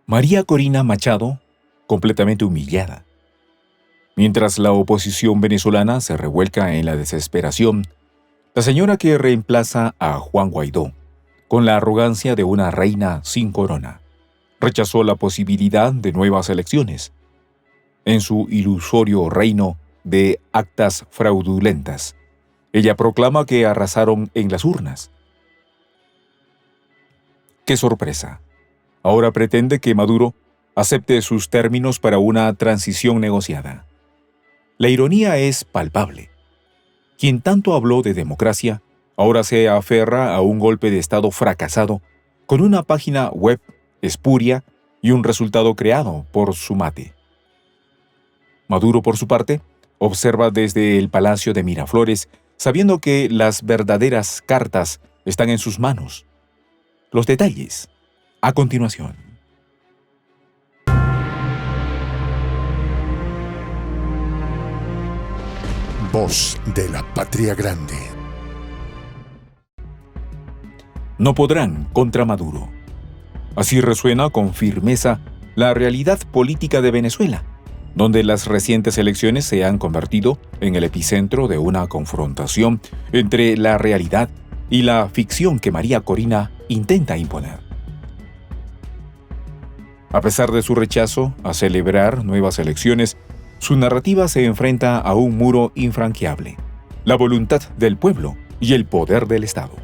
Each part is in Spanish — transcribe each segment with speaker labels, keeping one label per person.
Speaker 1: María Corina Machado, completamente humillada. Mientras la oposición venezolana se revuelca en la desesperación, la señora que reemplaza a Juan Guaidó, con la arrogancia de una reina sin corona, rechazó la posibilidad de nuevas elecciones. En su ilusorio reino de actas fraudulentas, ella proclama que arrasaron en las urnas. ¡Qué sorpresa! Ahora pretende que Maduro acepte sus términos para una transición negociada. La ironía es palpable. Quien tanto habló de democracia, ahora se aferra a un golpe de Estado fracasado con una página web espuria y un resultado creado por su mate. Maduro, por su parte, observa desde el Palacio de Miraflores, sabiendo que las verdaderas cartas están en sus manos. Los detalles, a continuación.
Speaker 2: Voz de la Patria Grande.
Speaker 1: No podrán contra Maduro. Así resuena con firmeza la realidad política de Venezuela, donde las recientes elecciones se han convertido en el epicentro de una confrontación entre la realidad y la ficción que María Corina intenta imponer. A pesar de su rechazo a celebrar nuevas elecciones, su narrativa se enfrenta a un muro infranqueable: la voluntad del pueblo y el poder del Estado.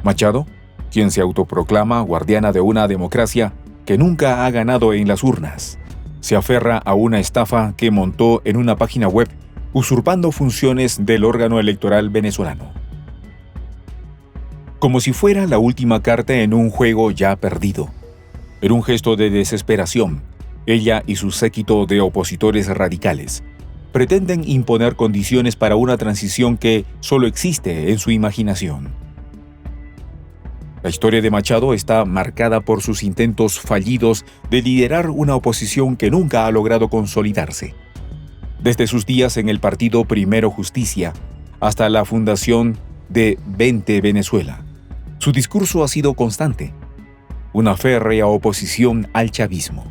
Speaker 1: Machado, quien se autoproclama guardiana de una democracia que nunca ha ganado en las urnas, se aferra a una estafa que montó en una página web, usurpando funciones del órgano electoral venezolano. Como si fuera la última carta en un juego ya perdido. En un gesto de desesperación, ella y su séquito de opositores radicales pretenden imponer condiciones para una transición que solo existe en su imaginación. La historia de Machado está marcada por sus intentos fallidos de liderar una oposición que nunca ha logrado consolidarse. Desde sus días en el partido Primero Justicia hasta la fundación de Vente Venezuela, su discurso ha sido constante: una férrea oposición al chavismo,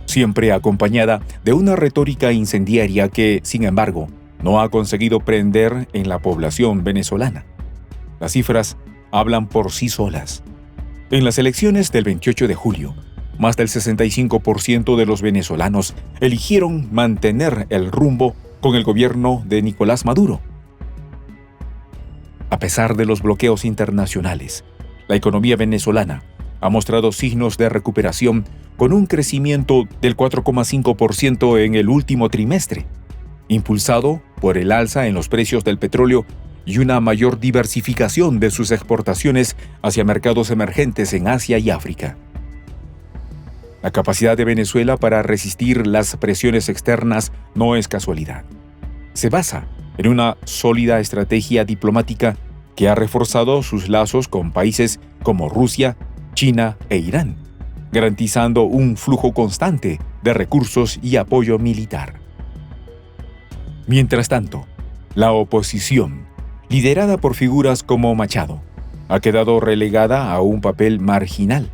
Speaker 1: siempre acompañada de una retórica incendiaria que, sin embargo, no ha conseguido prender en la población venezolana. Las cifras hablan por sí solas. En las elecciones del 28 de julio, más del 65% de los venezolanos eligieron mantener el rumbo con el gobierno de Nicolás Maduro. A pesar de los bloqueos internacionales, la economía venezolana ha mostrado signos de recuperación con un crecimiento del 4,5% en el último trimestre, impulsado por el alza en los precios del petróleo y una mayor diversificación de sus exportaciones hacia mercados emergentes en Asia y África. La capacidad de Venezuela para resistir las presiones externas no es casualidad. Se basa en una sólida estrategia diplomática que ha reforzado sus lazos con países como Rusia, China e Irán, garantizando un flujo constante de recursos y apoyo militar. Mientras tanto, la oposición, liderada por figuras como Machado, ha quedado relegada a un papel marginal.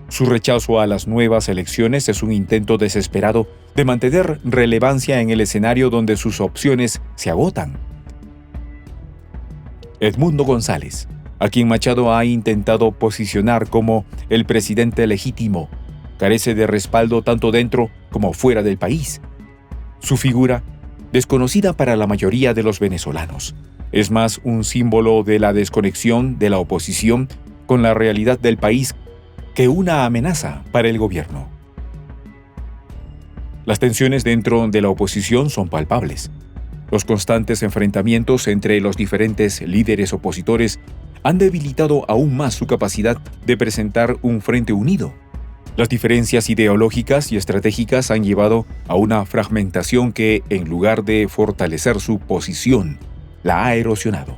Speaker 1: Su rechazo a las nuevas elecciones es un intento desesperado de mantener relevancia en el escenario donde sus opciones se agotan. Edmundo González, a quien Machado ha intentado posicionar como el presidente legítimo, carece de respaldo tanto dentro como fuera del país. Su figura, desconocida para la mayoría de los venezolanos, es más un símbolo de la desconexión de la oposición con la realidad del país que una amenaza para el gobierno. Las tensiones dentro de la oposición son palpables. Los constantes enfrentamientos entre los diferentes líderes opositores han debilitado aún más su capacidad de presentar un frente unido. Las diferencias ideológicas y estratégicas han llevado a una fragmentación que, en lugar de fortalecer su posición, la ha erosionado.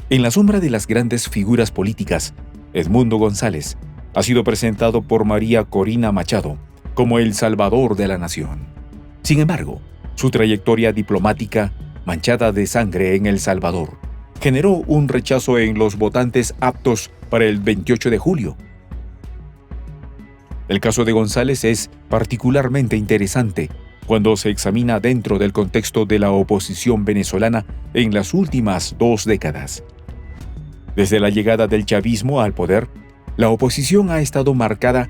Speaker 1: En la sombra de las grandes figuras políticas, Edmundo González ha sido presentado por María Corina Machado como el salvador de la nación. Sin embargo, su trayectoria diplomática, manchada de sangre en El Salvador, generó un rechazo en los votantes aptos para el 28 de julio. El caso de González es particularmente interesante cuando se examina dentro del contexto de la oposición venezolana en las últimas 2 décadas. Desde la llegada del chavismo al poder, la oposición ha estado marcada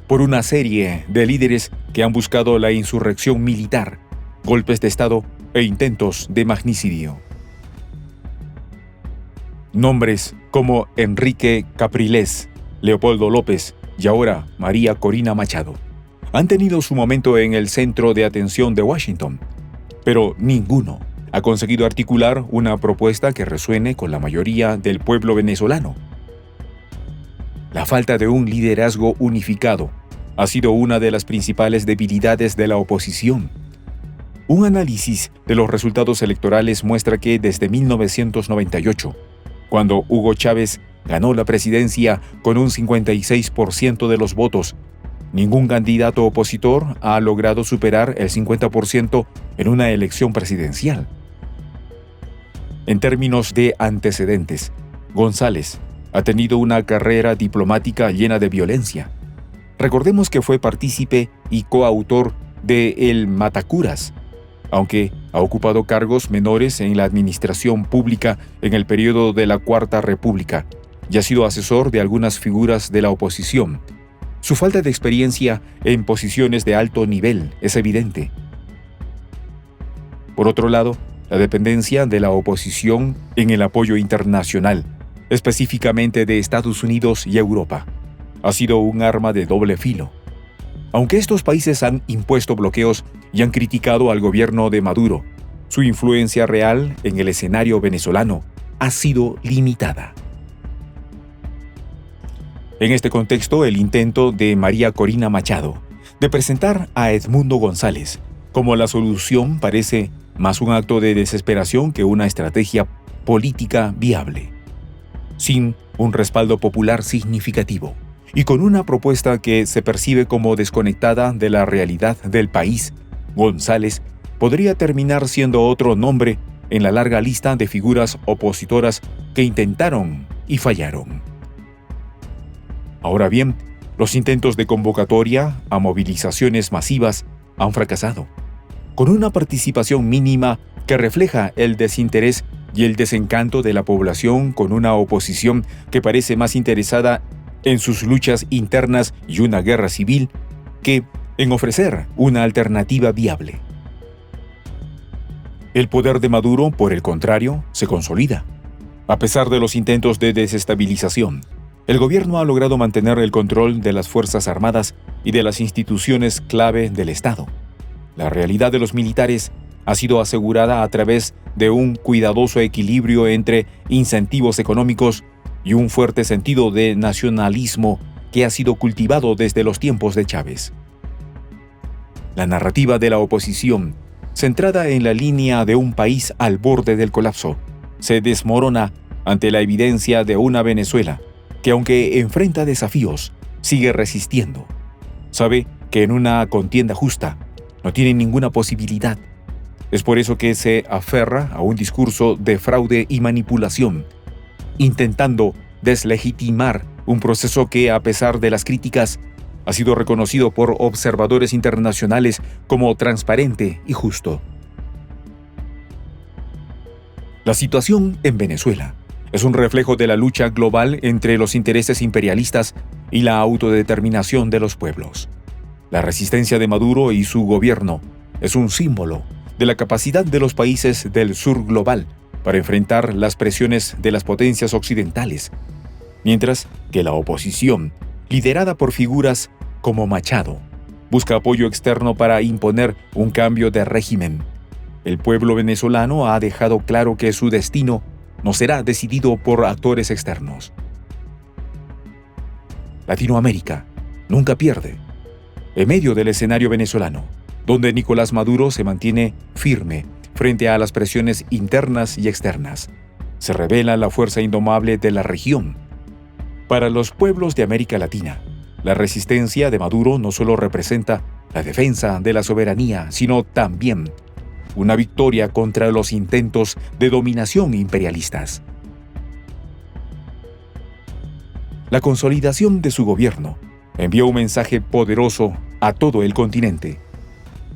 Speaker 1: por una serie de líderes que han buscado la insurrección militar, golpes de Estado e intentos de magnicidio. Nombres como Enrique Capriles, Leopoldo López y ahora María Corina Machado han tenido su momento en el centro de atención de Washington, pero ninguno ha conseguido articular una propuesta que resuene con la mayoría del pueblo venezolano. La falta de un liderazgo unificado ha sido una de las principales debilidades de la oposición. Un análisis de los resultados electorales muestra que desde 1998, cuando Hugo Chávez ganó la presidencia con un 56% de los votos, ningún candidato opositor ha logrado superar el 50% en una elección presidencial. En términos de antecedentes, González ha tenido una carrera diplomática llena de violencia. Recordemos que fue partícipe y coautor de El Matacuras, aunque ha ocupado cargos menores en la administración pública en el periodo de la Cuarta República y ha sido asesor de algunas figuras de la oposición. Su falta de experiencia en posiciones de alto nivel es evidente. Por otro lado, la dependencia de la oposición en el apoyo internacional, específicamente de Estados Unidos y Europa, ha sido un arma de doble filo. Aunque estos países han impuesto bloqueos y han criticado al gobierno de Maduro, su influencia real en el escenario venezolano ha sido limitada. En este contexto, el intento de María Corina Machado de presentar a Edmundo González como la solución parece más un acto de desesperación que una estrategia política viable. Sin un respaldo popular significativo y con una propuesta que se percibe como desconectada de la realidad del país, González podría terminar siendo otro nombre en la larga lista de figuras opositoras que intentaron y fallaron. Ahora bien, los intentos de convocatoria a movilizaciones masivas han fracasado, con una participación mínima que refleja el desinterés y el desencanto de la población con una oposición que parece más interesada en sus luchas internas y una guerra civil que en ofrecer una alternativa viable. El poder de Maduro, por el contrario, se consolida. A pesar de los intentos de desestabilización, el gobierno ha logrado mantener el control de las Fuerzas Armadas y de las instituciones clave del Estado. La realidad de los militares ha sido asegurada a través de un cuidadoso equilibrio entre incentivos económicos y un fuerte sentido de nacionalismo que ha sido cultivado desde los tiempos de Chávez. La narrativa de la oposición, centrada en la línea de un país al borde del colapso, se desmorona ante la evidencia de una Venezuela que, aunque enfrenta desafíos, sigue resistiendo. Sabe que en una contienda justa no tiene ninguna posibilidad. Es por eso que se aferra a un discurso de fraude y manipulación, intentando deslegitimar un proceso que, a pesar de las críticas, ha sido reconocido por observadores internacionales como transparente y justo. La situación en Venezuela es un reflejo de la lucha global entre los intereses imperialistas y la autodeterminación de los pueblos. La resistencia de Maduro y su gobierno es un símbolo de la capacidad de los países del sur global para enfrentar las presiones de las potencias occidentales, mientras que la oposición, liderada por figuras como Machado, busca apoyo externo para imponer un cambio de régimen. El pueblo venezolano ha dejado claro que su destino no será decidido por actores externos. Latinoamérica nunca pierde. En medio del escenario venezolano, donde Nicolás Maduro se mantiene firme frente a las presiones internas y externas, se revela la fuerza indomable de la región. Para los pueblos de América Latina, la resistencia de Maduro no solo representa la defensa de la soberanía, sino también una victoria contra los intentos de dominación imperialistas. La consolidación de su gobierno envió un mensaje poderoso a todo el continente.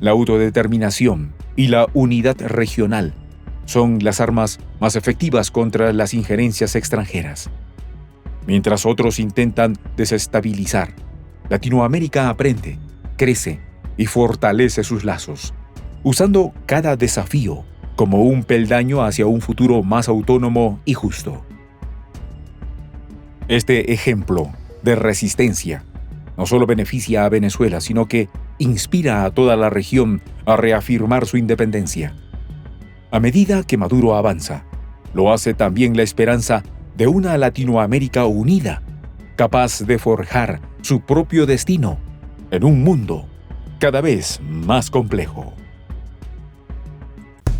Speaker 1: La autodeterminación y la unidad regional son las armas más efectivas contra las injerencias extranjeras. Mientras otros intentan desestabilizar, Latinoamérica aprende, crece y fortalece sus lazos, usando cada desafío como un peldaño hacia un futuro más autónomo y justo. Este ejemplo de resistencia no solo beneficia a Venezuela, sino que inspira a toda la región a reafirmar su independencia. A medida que Maduro avanza, lo hace también la esperanza de una Latinoamérica unida, capaz de forjar su propio destino en un mundo cada vez más complejo.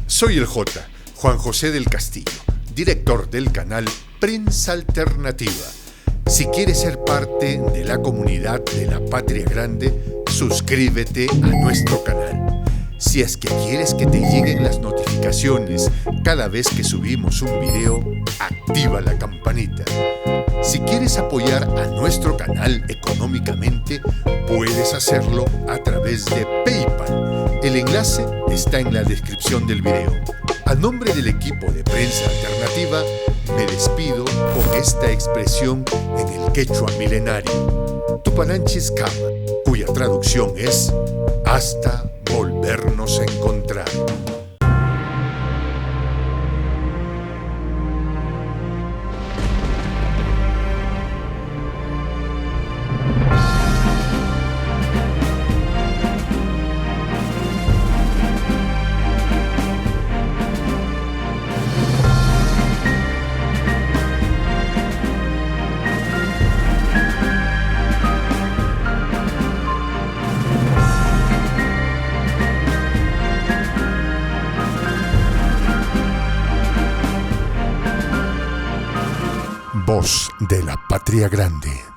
Speaker 2: Soy el Juan José del Castillo, director del canal Prensa Alternativa. Si quieres ser parte de la comunidad de la Patria Grande, suscríbete a nuestro canal. Si es que quieres que te lleguen las notificaciones cada vez que subimos un video, activa la campanita. Si quieres apoyar a nuestro canal económicamente, puedes hacerlo a través de PayPal. El enlace está en la descripción del video. A nombre del equipo de Prensa Alternativa, me despido con esta expresión en el quechua milenario, Tupananchis Kama, cuya traducción es hasta volvernos a encontrar. Voz de la Patria Grande.